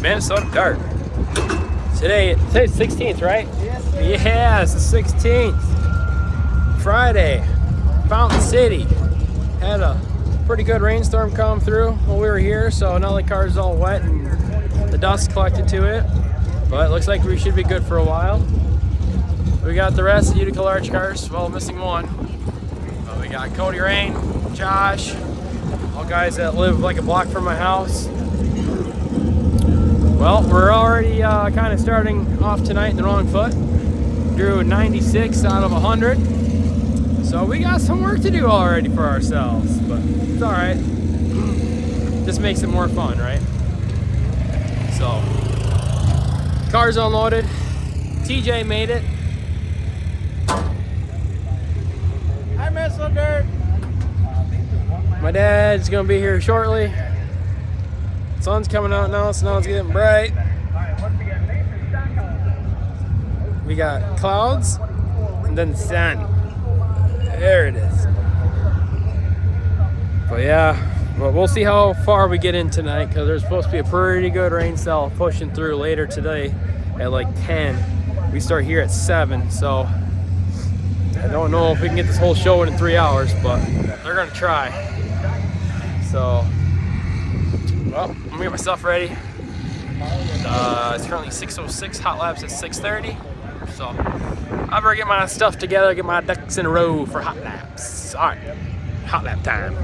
Minnesota Dart. Today's 16th, right? Yes, sir. Yeah, it's the 16th. Friday, Fountain City. Had a pretty good rainstorm come through while we were here, so now the car's all wet and the dust collected to it. But it looks like we should be good for a while. We got the rest of the Utica Large cars, well, missing one. But we got Cody Rain, Josh, all guys that live like a block from my house. Well, we're already kind of starting off tonight in the wrong foot. Drew 96 out of 100. So we got some work to do already for ourselves, but it's all right. Just makes it more fun, right? So, car's unloaded. TJ made it. Hi, Minnesota Dirt. My dad's gonna be here shortly. Sun's coming out now, so now it's getting bright. We got clouds and then sun. There it is. But yeah, but we'll see how far we get in tonight, because there's supposed to be a pretty good rain cell pushing through later today at like 10. We start here at 7, so I don't know if we can get this whole show in 3 hours, but they're gonna try. So, well, I'm gonna get myself ready. It's currently 6:06, hot laps at 6:30. So, I better get my stuff together, get my ducks in a row for hot laps. All right, hot lap time.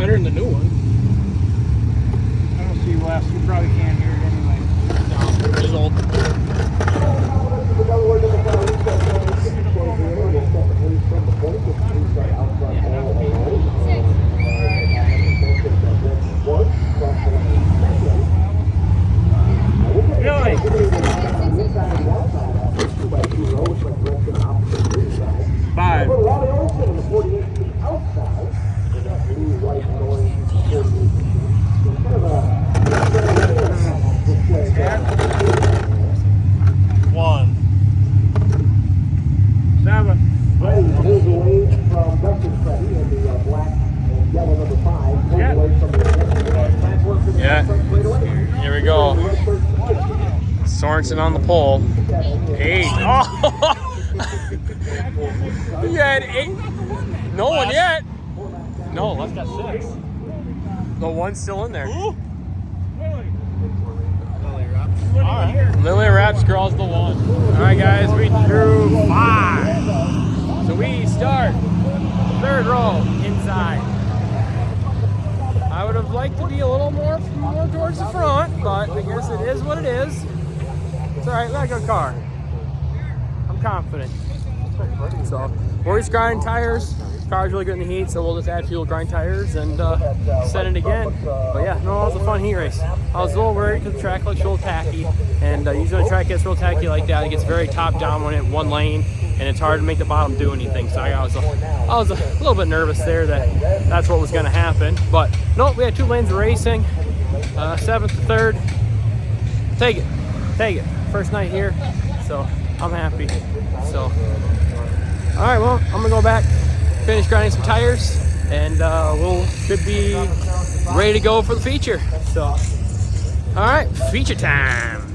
better than the new one. I don't see Wes. You probably can't hear it anyway. No, it's old. Really? Five. One. 7. Yeah. Here we go. Sorensen on the pole. 8. Oh! He had 8. No one yet. No, Les got 6. The one's still in there. Lily Raps girls the 1. All right, guys, we drew 5. So we start 3rd row inside. I would have liked to be a little more towards the front, but I guess it is what it is. It's all right, we got a good car. I'm confident. So we're just grinding tires. Car's really good in the heat, so we'll just add fuel, grind tires, and set it again. But yeah, no, it was a fun heat race. I was a little worried because the track looks real tacky, and usually when the track gets real tacky like that, it gets very top dominant, one lane, and it's hard to make the bottom do anything. So I was a little bit nervous there that that's what was going to happen. But no, we had 2 lanes of racing, 7th to 3rd. Take it. First night here, so I'm happy. So, all right, well, I'm gonna go back, finish grinding some tires, and should be ready to go for the feature. So, all right, feature time.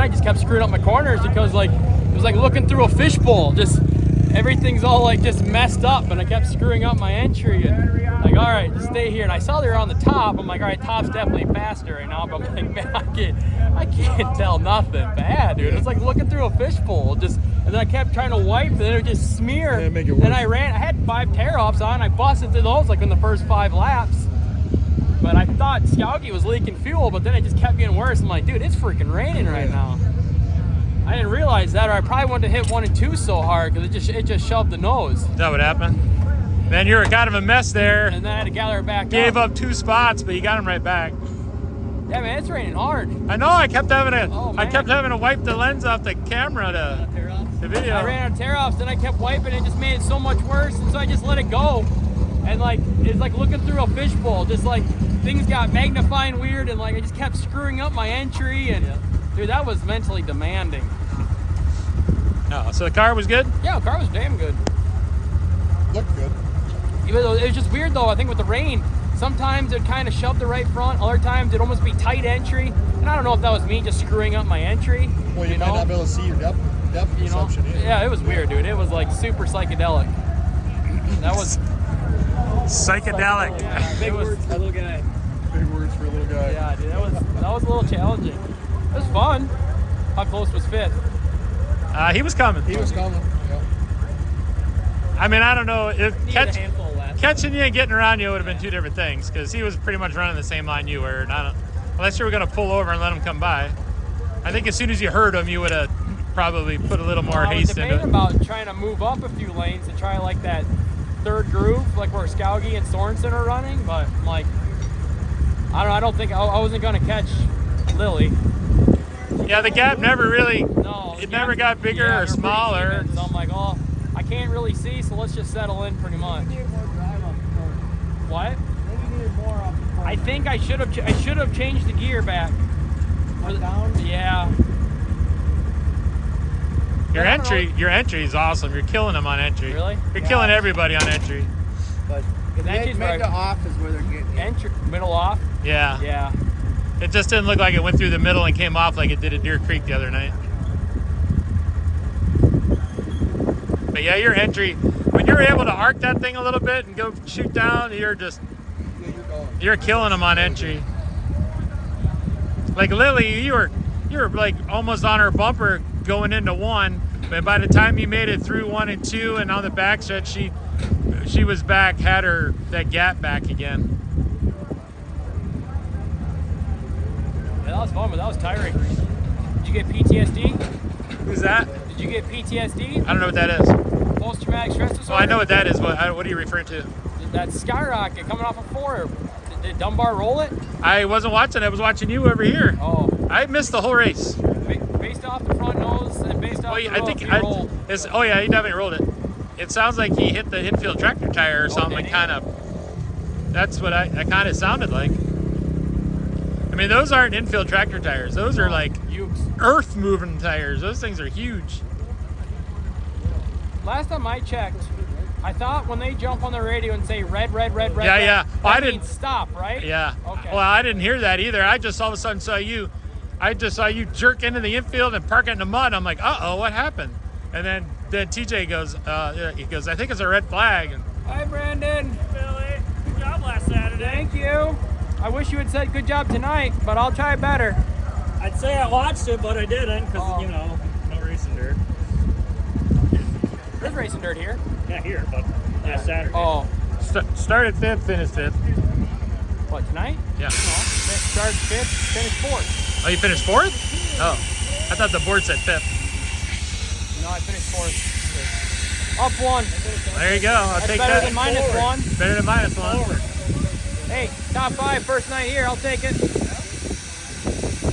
I just kept screwing up my corners because like it was like looking through a fishbowl. Just everything's all like just messed up, and I kept screwing up my entry. And like, all right, just stay here. And I saw they were on the top. I'm like, all right, top's definitely faster right now. But I'm like, man, I can't tell nothing bad, dude. It's like looking through a fishbowl. Just, and then I kept trying to wipe, and then it would just smear. Yeah, make it worse. And I had 5 tear-offs on. I busted through those like in the first 5 laps. But I thought Skowgie was leaking fuel, but then it just kept getting worse. I'm like, dude, it's freaking raining right now. I didn't realize that, or I probably wouldn't have hit 1 and 2 so hard because it just shoved the nose. Is that what happened? Then you were kind of a mess there. And then I had to gather it back Gave up 2 spots, but you got them right back. Yeah, man, it's raining hard. I know. I kept having to wipe the lens off the camera to the video. I ran out of tear-offs, then I kept wiping. It just made it so much worse, and so I just let it go. And like it's like looking through a fishbowl. Just like things got magnifying weird, and like I just kept screwing up my entry. And dude, that was mentally demanding. Oh, so the car was good? Yeah, the car was damn good. Looked good. Even though it was just weird though. I think with the rain, sometimes it kind of shoved the right front. Other times it'd almost be tight entry. And I don't know if that was me just screwing up my entry. Well, you might not be able to see your depth perception. Yeah, it was weird, dude. It was like super psychedelic. That was psychedelic. Yeah, big words for a little guy. Big words for a little guy. Yeah, dude, that was a little challenging. It was fun. How close was 5th? He was coming. He was coming. Yeah. I mean, I don't know if A handful of laps. catching you and getting around you would have been 2 different things because he was pretty much running the same line you were. And unless you were going to pull over and let him come by. I think as soon as you heard him, you would have probably put a little more haste into it. I was debating about trying to move up a few lanes and try like that 3rd groove, like where Skowgie and Sorensen are running, but like, I don't know, I don't think I wasn't going to catch Lily. Yeah, the gap never really, No, it never got bigger or smaller. Even, so I'm like, oh, I can't really see, so let's just settle in pretty much. You needed more drive off the front. What? Maybe you needed more off the front. I think I should have changed the gear back. Down? Yeah. Your entry is awesome. You're killing them on entry. Really? You're killing everybody on entry. But Entry's make right. the off is where they're getting. Entry, middle off. Yeah. Yeah. It just didn't look like it went through the middle and came off like it did at Deer Creek the other night. But yeah, your entry, when you're able to arc that thing a little bit and go shoot down, you're you're killing them on entry. Like Lily, you were like almost on her bumper going into 1, but by the time you made it through 1 and 2 and on the backstretch, she was back, had that gap back again. Yeah, that was fun, but that was tiring. Did you get PTSD? Who's that? Did you get PTSD? I don't know what that is. Post-traumatic stress disorder? Well, I know what that is. What are you referring to? That skyrocket coming off of 4. Did Dunbar roll it? I wasn't watching. I was watching you over here. Oh. I missed the whole race. Based off the front nose and based off the roof, he rolled. Oh yeah, he definitely rolled it. It sounds like he hit the infield tractor tire or something. Kind of. That's what I kind of sounded like. I mean, those aren't infield tractor tires. Those are like earth-moving tires. Those things are huge. Last time I checked, I thought when they jump on the radio and say red, red, red, red, Yeah. Well, that means stop, right? Yeah. Okay. Well, I didn't hear that either. I just all of a sudden saw you. I just saw you jerk into the infield and park it in the mud. I'm like, uh-oh, what happened? And then TJ goes, he goes, I think it's a red flag. And, Hi, Brandon. Billy, good job last Saturday. Thank you. I wish you had said good job tonight, but I'll try better. I'd say I watched it, but I didn't because, Oh. No racing dirt. There's racing dirt here. Yeah, here, but last Saturday. Oh, started 5th, finished 5th. what, tonight? Yeah. No. Started 5th, finished 4th. Oh, you finished 4th? Oh, I thought the board said 5th. No, I finished 4th. Up 1. There you go. I'll That's take better that. than -1. Better than -1. Hey, top 5, first night here. I'll take it.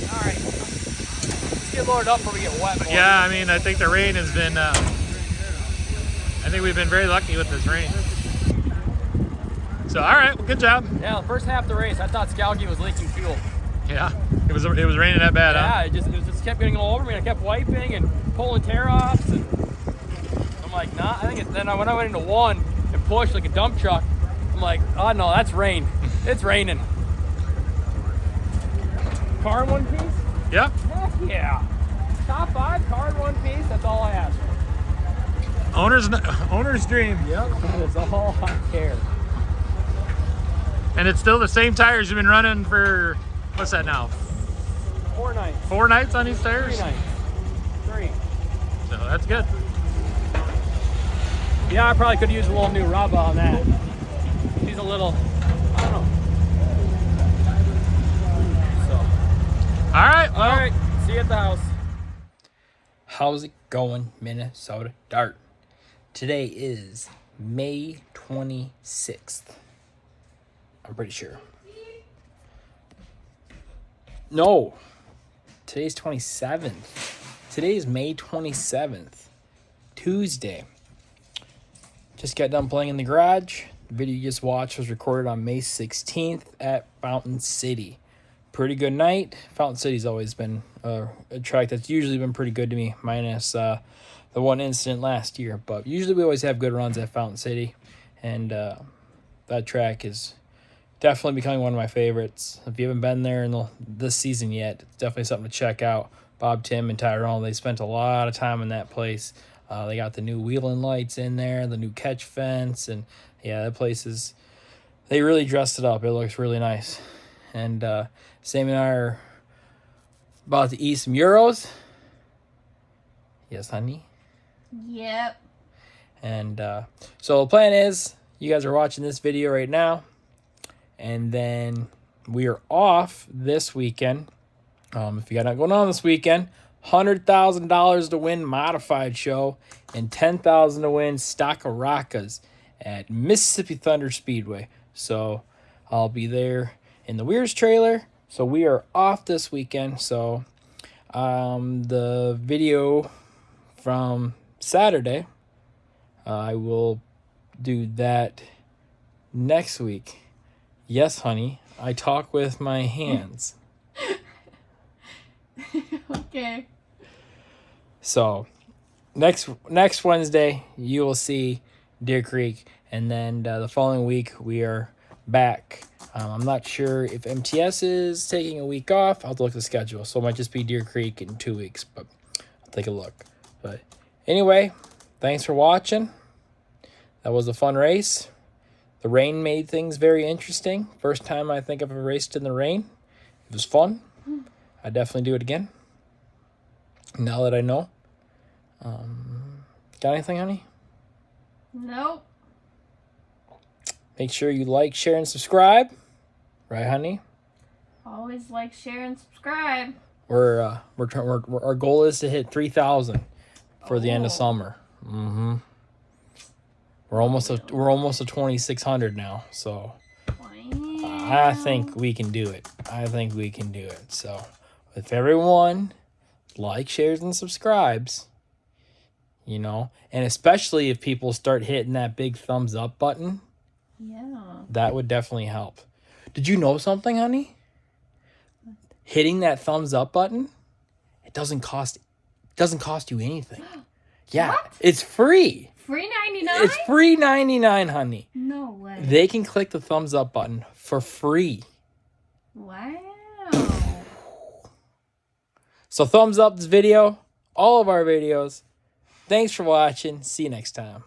All right. Let's get loaded up before we get wet. boys. Yeah, I mean, I think the rain has been. I think we've been very lucky with this rain. So, all right, well, good job. Yeah, the first half of the race, I thought Skowgie was leaking fuel. Yeah, it was raining that bad, huh? Yeah, it just kept getting all over me. I kept wiping and pulling tear-offs, and I'm like, nah. I think it's then when I went into 1 and pushed like a dump truck, I'm like, oh no, that's rain. It's raining. Car in one piece? Yeah. Heck yeah. top 5, car in one piece. That's all I ask for. Owner's dream. Yep, that's all I care. And it's still the same tires you've been running for, what's that now? 4 nights. 4 nights on these tires? 3 nights. 3. So that's good. Yeah, I probably could use a little new rubber on that. She's a little, I don't know. So. All right. All right. See you at the house. How's it going, Minnesota Dart? Today is May 26th. I'm pretty sure. No. Today's 27th. Today is May 27th. Tuesday. Just got done playing in the garage. The video you just watched was recorded on May 16th at Fountain City. Pretty good night. Fountain City's always been a track that's usually been pretty good to me, minus the one incident last year. But usually we always have good runs at Fountain City, and that track is definitely becoming one of my favorites. If you haven't been there in this season yet, it's definitely something to check out. Bob, Tim, and Tyrone, they spent a lot of time in that place. They got the new wheeling lights in there, the new catch fence, and yeah, that place is, they really dressed it up. It looks really nice. And Sam and I are about to eat some Euros. Yes, honey? Yep. And so the plan is, you guys are watching this video right now, and then we are off this weekend. If you got nothing going on this weekend, $100,000 to win modified show and $10,000 to win Stockaracas at Mississippi Thunder Speedway. So I'll be there in the Weirs trailer. So we are off this weekend. So the video from Saturday, I will do that next week. Yes, honey, I talk with my hands. Okay. So next Wednesday you will see Deer Creek, and then the following week we are back. I'm not sure if MTS is taking a week off. I'll have to look at the schedule, so it might just be Deer Creek in 2 weeks, but I'll take a look. But anyway, thanks for watching. That was a fun race. The rain made things very interesting. First time I think I've ever raced in the rain. It was fun. I'd definitely do it again, now that I know. Got anything, honey? Nope. Make sure you like, share, and subscribe. Right, honey? Always like, share, and subscribe. Our goal is to hit 3,000 for the end of summer. We're almost at 2,600 now, so I think we can do it. So if everyone likes, shares, and subscribes, you know, and especially if people start hitting that big thumbs up button, Yeah. that would definitely help. Did you know something, honey? Hitting that thumbs up button, it doesn't cost you anything. Yeah, What? it's free. Free 99? It's free 99, honey. No way. They can click the thumbs up button for free. Wow. So thumbs up this video, all of our videos. Thanks for watching. See you next time.